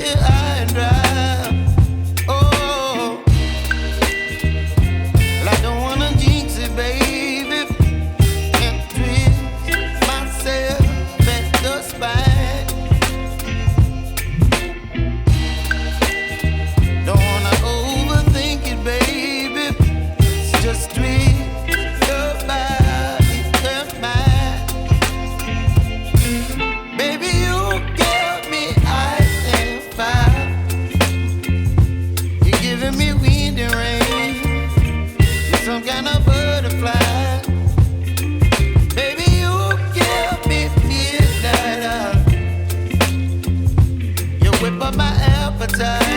high and dry. Oh, well, I don't wanna jinx it, baby, and twist myself at the spine. Don't wanna overthink it, baby. It's just twist your body and mine. Baby, you give me ice and fire. You're giving me wind and rain. You're some kind of butterfly. Baby, you give me midnight. You whip up my appetite.